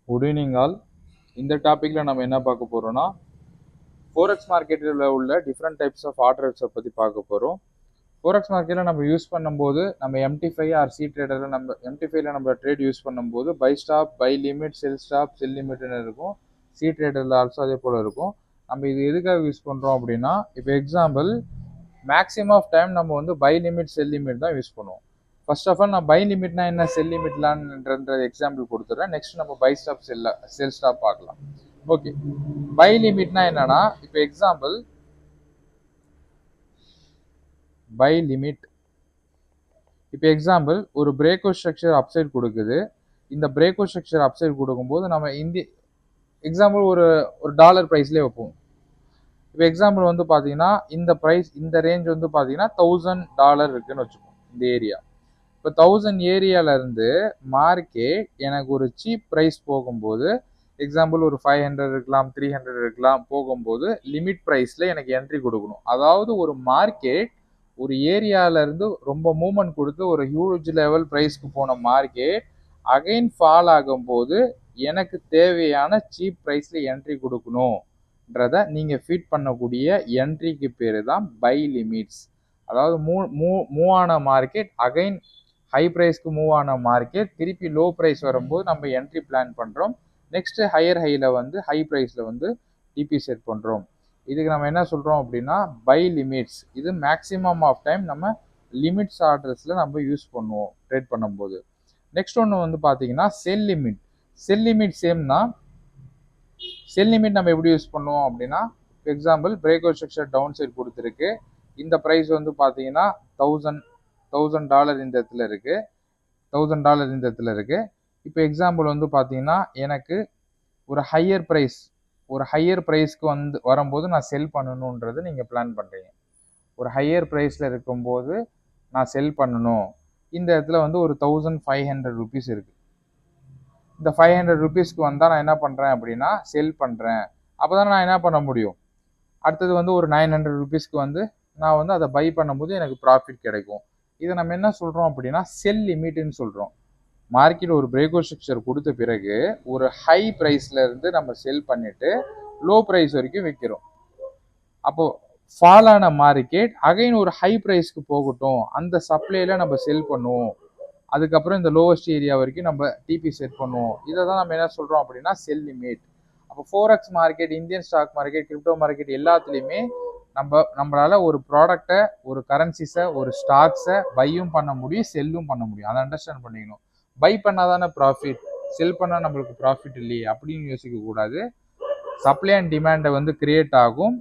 Good evening all. இந்த டாப்பிக்கில் நம்ம என்ன பார்க்க போகிறோம்னா ஃபோரெக்ஸ் மார்க்கெட்டில் உள்ள டிஃப்ரெண்ட் டைப்ஸ் ஆஃப் ஆர்டர்ஸை பற்றி பார்க்க போகிறோம். ஃபோரெக்ஸ் மார்க்கெட்டில் நம்ம யூஸ் பண்ணும்போது நம்ம MT5 ஆர் சி ட்ரேடரில் நம்ம MT5ல நம்ம ட்ரேட் யூஸ் பண்ணும்போது buy stop, buy limit, sell stop, sell லிமிட்னு இருக்கும். சி ட்ரேடரில் ஆல்சோ அதே போல் இருக்கும். நம்ம இது எதுக்காக யூஸ் பண்ணுறோம் அப்படின்னா, இப்போ எக்ஸாம்பிள் மேக்ஸிமம் ஆஃப் டைம் நம்ம வந்து பை லிமிட், செல் லிமிட் தான் யூஸ் பண்ணுவோம். ஃபர்ஸ்ட் ஆஃப் ஆல் நான் பை லிமிட்னா என்ன, செல் லிமிட்லான்ற எக்ஸாம்பிள் கொடுத்துட்றேன். நெக்ஸ்ட் நம்ம பை ஸ்டாப், செல் ஸ்டாப் பார்க்கலாம். ஓகே, பை லிமிட்னா என்னன்னா, இப்போ எக்ஸாம்பிள் பை லிமிட், இப்போ எக்ஸாம்பிள் ஒரு பிரேக்அவுட் ஸ்ட்ரக்சர் அப்சைட் கொடுக்குது. இந்த பிரேக்அவுட் ஸ்ட்ரக்சர் அப்சைட் கொடுக்கும்போது நம்ம இந்த எக்ஸாம்பிள் ஒரு டாலர் ப்ரைஸ்லேயே வைப்போம். இப்போ எக்ஸாம்பிள் வந்து பார்த்தீங்கன்னா இந்த ப்ரைஸ், இந்த ரேஞ்ச் வந்து பார்த்தீங்கன்னா $1000 இருக்குன்னு வச்சுப்போம். இந்த ஏரியா இப்போ 1000 ஏரியாவிலேருந்து மார்க்கெட் எனக்கு ஒரு சீப் ப்ரைஸ் போகும்போது, எக்ஸாம்பிள் ஒரு 500 இருக்கலாம், 300 இருக்கலாம், போகும்போது லிமிட் ப்ரைஸில் எனக்கு என்ட்ரி கொடுக்கணும். அதாவது ஒரு மார்க்கெட் ஒரு ஏரியாவிலேருந்து ரொம்ப மூவ்மெண்ட் கொடுத்து ஒரு ஹியூஜ் லெவல் ப்ரைஸ்க்கு போன மார்க்கெட் அகைன் ஃபால் ஆகும்போது எனக்கு தேவையான சீப் ப்ரைஸில் என்ட்ரி கொடுக்கணும்ன்றத நீங்கள் ஃபீட் பண்ணக்கூடிய என்ட்ரிக்கு பேர் தான் பை லிமிட்ஸ். அதாவது மூவ் ஆன மார்க்கெட் அகைன் ஹை ப்ரைஸ்க்கு மூவ் ஆன மார்க்கெட் திருப்பி லோ ப்ரைஸ் வரும்போது நம்ம என்ட்ரி பிளான் பண்ணுறோம். நெக்ஸ்ட் ஹையர் ஹையில் வந்து ஹை ப்ரைஸில் வந்து டிபி செட் பண்ணுறோம். இதுக்கு நம்ம என்ன சொல்கிறோம் அப்படின்னா பை லிமிட்ஸ். இது மேக்ஸிமம் ஆஃப் டைம் நம்ம லிமிட்ஸ் ஆர்டர்ஸில் நம்ம யூஸ் பண்ணுவோம் ட்ரேட் பண்ணும்போது. நெக்ஸ்ட் ஒன்று வந்து பார்த்தீங்கன்னா sell limit. Sell limit same தான். செல் லிமிட் நம்ம எப்படி யூஸ் பண்ணுவோம் அப்படின்னா, example breakout structure down side கொடுத்துருக்கு. இந்த ப்ரைஸ் வந்து பார்த்தீங்கன்னா $1000 இந்த இடத்துல இருக்குது, $1000 இந்த இடத்துல இருக்குது. இப்போ எக்ஸாம்பிள் வந்து பார்த்தீங்கன்னா எனக்கு ஒரு ஹையர் ப்ரைஸ்க்கு வந்து வரும்போது நான் செல் பண்ணணுன்றது நீங்கள் பிளான் பண்ணுறீங்க. ஒரு ஹையர் ப்ரைஸில் இருக்கும்போது நான் செல் பண்ணணும். இந்த இடத்துல வந்து ஒரு 1500 rupees இருக்குது. இந்த 500 rupeesக்கு வந்தால் நான் என்ன பண்ணுறேன் அப்படின்னா செல் பண்ணுறேன். அப்போ தான் நான் என்ன பண்ண முடியும், அடுத்தது வந்து ஒரு 900 rupeesக்கு வந்து நான் வந்து அதை பை பண்ணும்போது எனக்கு ப்ராஃபிட் கிடைக்கும். இதை நம்ம என்ன சொல்கிறோம் அப்படின்னா செல் லிமிட்னு சொல்கிறோம். மார்க்கெட் ஒரு பிரேக்அவுட் ஸ்ட்ரக்சர் கொடுத்த பிறகு ஒரு ஹை ப்ரைஸில் இருந்து நம்ம செல் பண்ணிவிட்டு லோ ப்ரைஸ் வரைக்கும் விற்கிறோம். அப்போது ஃபால் ஆன மார்க்கெட் அகைன் ஒரு ஹை ப்ரைஸ்க்கு போகட்டும், அந்த சப்ளையில் நம்ம செல் பண்ணுவோம். அதுக்கப்புறம் இந்த லோவஸ்ட் ஏரியா வரைக்கும் நம்ம டிபி செட் பண்ணுவோம். இதை தான் நம்ம என்ன சொல்கிறோம் அப்படின்னா செல் லிமிட். அப்போ forex market, Indian stock market, crypto market எல்லாத்துலேயுமே நம்மளால ஒரு ப்ராடக்டை, ஒரு கரன்சிஸை, ஒரு ஸ்டாக்ஸை பையும் பண்ண முடியும், செல்லும் பண்ண முடியும். அதை அண்டர்ஸ்டாண்ட் பண்ணிக்கணும். பை பண்ணால் தானே ப்ராஃபிட், செல் பண்ணால் நம்மளுக்கு ப்ராஃபிட் இல்லையே அப்படின்னு யோசிக்கக்கூடாது. சப்ளை அண்ட் டிமாண்டை வந்து கிரியேட் ஆகும்.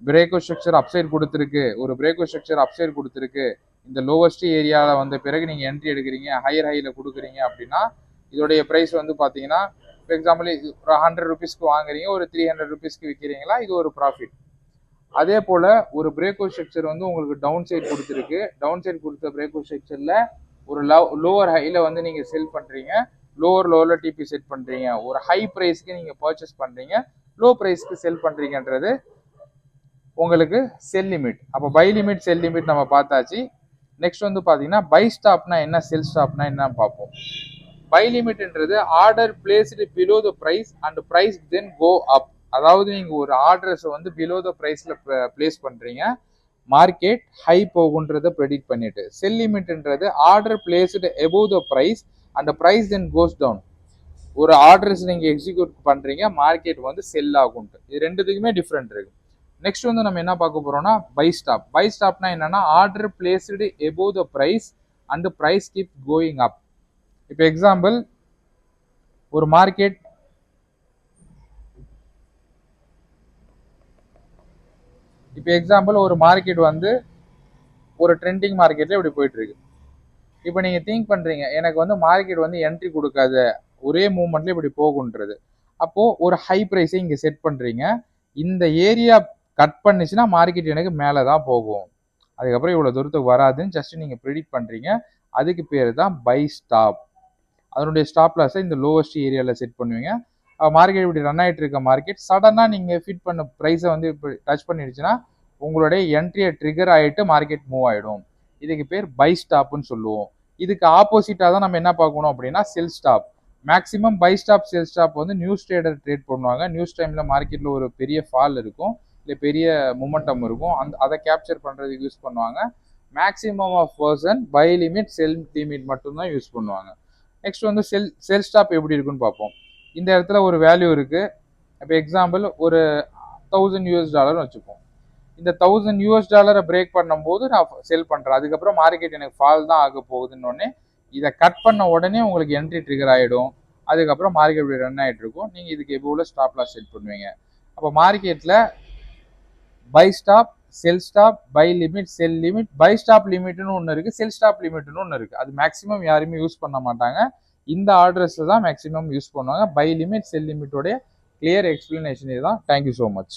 பிரேக்அவுட் ஸ்ட்ரக்சர் அப்சைட் கொடுத்துருக்கு, ஒரு பிரேக்அவுட் ஸ்ட்ரக்சர் அப்சைட் கொடுத்துருக்கு, இந்த லோவஸ்ட் ஏரியாவில் வந்த பிறகு நீங்கள் என்ட்ரி எடுக்கிறீங்க, ஹையர் ஹையில் கொடுக்குறீங்க அப்படின்னா இதோடைய ப்ரைஸ் வந்து பார்த்தீங்கன்னா, ஃபார் எக்ஸாம்பிள் ஒரு 100 rupeesக்கு வாங்குறீங்க, ஒரு 300 rupeesக்கு விற்கிறீங்களா, இது ஒரு ப்ராஃபிட். அதே போல் ஒரு பிரேக்அவுட் ஸ்ட்ரக்சர் வந்து உங்களுக்கு டவுன் சைட் கொடுத்துருக்கு. டவுன் சைட் கொடுத்த பிரேக்அவுட் ஸ்ட்ரக்சரில் ஒரு லோவர் ஹையில் வந்து நீங்கள் செல் பண்ணுறீங்க, லோவரில் டிபி செட் பண்ணுறீங்க. ஒரு ஹை ப்ரைஸ்க்கு நீங்கள் பர்ச்சேஸ் பண்ணுறீங்க, லோ ப்ரைஸ்க்கு செல் பண்ணுறீங்கன்றது உங்களுக்கு செல் லிமிட். அப்போ பை லிமிட், செல் லிமிட் நம்ம பார்த்தாச்சு. நெக்ஸ்ட் வந்து பார்த்தீங்கன்னா பை ஸ்டாப்னா என்ன, செல் ஸ்டாப்னா என்னன்னு பார்ப்போம். பை லிமிட்ன்றது order placed below the price and price then go up. அதாவது நீங்கள் ஒரு ஆர்டர்ஸை வந்து பிலோ த ப்ரைஸில் பிளேஸ் பண்ணுறீங்க, மார்க்கெட் ஹை போகுன்றதை ப்ரெடிக்ட் பண்ணிட்டு. செல் லிமிட்ன்றது order placed above the price and price then goes down. ஒரு ஆர்டர்ஸ் நீங்கள் எக்ஸிக்யூட் பண்ணுறீங்க, மார்க்கெட் வந்து செல் ஆகும்ட்டு. இது ரெண்டுத்துக்குமே டிஃப்ரெண்ட் இருக்கு. நெக்ஸ்ட் வந்து நம்ம என்ன பார்க்க போறோம்னா பை ஸ்டாப். பை ஸ்டாப்னா என்னன்னா order placed above the price and price keep going up. இப்போ எக்ஸாம்பிள் ஒரு மார்க்கெட் வந்து ஒரு ட்ரெண்டிங் மார்க்கெட்ல இப்படி போயிட்டு இருக்கு. இப்போ நீங்க திங்க் பண்றீங்க எனக்கு வந்து மார்க்கெட் வந்து என்ட்ரி கொடுக்காத, ஒரே மூவ்மெண்ட்ல இப்படி போகுன்றது. அப்போ ஒரு ஹை ப்ரைஸை இங்க செட் பண்றீங்க. இந்த ஏரியா கட் பண்ணிச்சுன்னா மார்க்கெட் எனக்கு மேலே தான் போகும், அதுக்கப்புறம் இவ்வளோ தூரத்துக்கு வராதுன்னு ஜஸ்ட் நீங்கள் ப்ரிடிக்ட் பண்ணுறீங்க. அதுக்கு பேர் தான் பை ஸ்டாப். அதனுடைய ஸ்டாப் லாஸை இந்த லோவஸ்ட் ஏரியாவில் செட் பண்ணுவீங்க. மார்க்கெட் இப்படி ரன் ஆகிட்டு இருக்க மார்க்கெட் சடனாக நீங்கள் ஃபிட் பண்ண ப்ரைஸை வந்து இப்போ டச் பண்ணிடுச்சுன்னா உங்களுடைய என்ட்ரியை ட்ரிகர் ஆகிட்டு மார்க்கெட் மூவ் ஆகிடும். இதுக்கு பேர் பை ஸ்டாப்னு சொல்லுவோம். இதுக்கு ஆப்போசிட்டாக தான் நம்ம என்ன பார்க்கணும் அப்படின்னா sell stop. Maximum buy stop sell stop வந்து நியூஸ் ட்ரேடர் ட்ரேட் பண்ணுவாங்க. நியூஸ் டைமில் மார்க்கெட்டில் ஒரு பெரிய ஃபால் இருக்கும், இல்லை பெரிய மொமெண்டம் இருக்கும், அதை கேப்சர் பண்ணுறதுக்கு யூஸ் பண்ணுவாங்க. Maximum of person buy limit sell limit மட்டும்தான் யூஸ் பண்ணுவாங்க. நெக்ஸ்ட் வந்து செல் ஸ்டாப் எப்படி இருக்குன்னு பார்ப்போம். இந்த இடத்துல ஒரு வேல்யூ இருக்குது. இப்போ எக்ஸாம்பிள் ஒரு $1000 வச்சுப்போம். இந்த $1000 பிரேக் பண்ணும்போது நான் செல் பண்ணுறேன். அதுக்கப்புறம் மார்க்கெட் எனக்கு ஃபால் தான் ஆக போகுதுன்னு இதை கட் பண்ண உடனே உங்களுக்கு என்ட்ரி ட்ரிகர் ஆகிடும். அதுக்கப்புறம் மார்க்கெட் ரன் ஆகிட்டு இருக்கும். நீங்கள் இதுக்கு எவ்வளோ ஸ்டாப் லாஸ் செட் பண்ணுவீங்க. அப்போ மார்க்கெட்டில் buy stop, sell stop, buy limit, sell limit, buy stop லிமிட்னு ஒன்று இருக்குது, செல் ஸ்டாப் லிமிட்னு ஒன்று இருக்குது. அது மேக்ஸிமம் யாருமே யூஸ் பண்ண மாட்டாங்க. இந்த ஆர்டர்ஸ் தான் மேக்ஸிமம் யூஸ் பண்ணுவாங்க. பை லிமிட், செல் லிமிட்டோடைய கிளியர் எக்ஸ்பிளனேஷன் இதுதான். Thank you so much.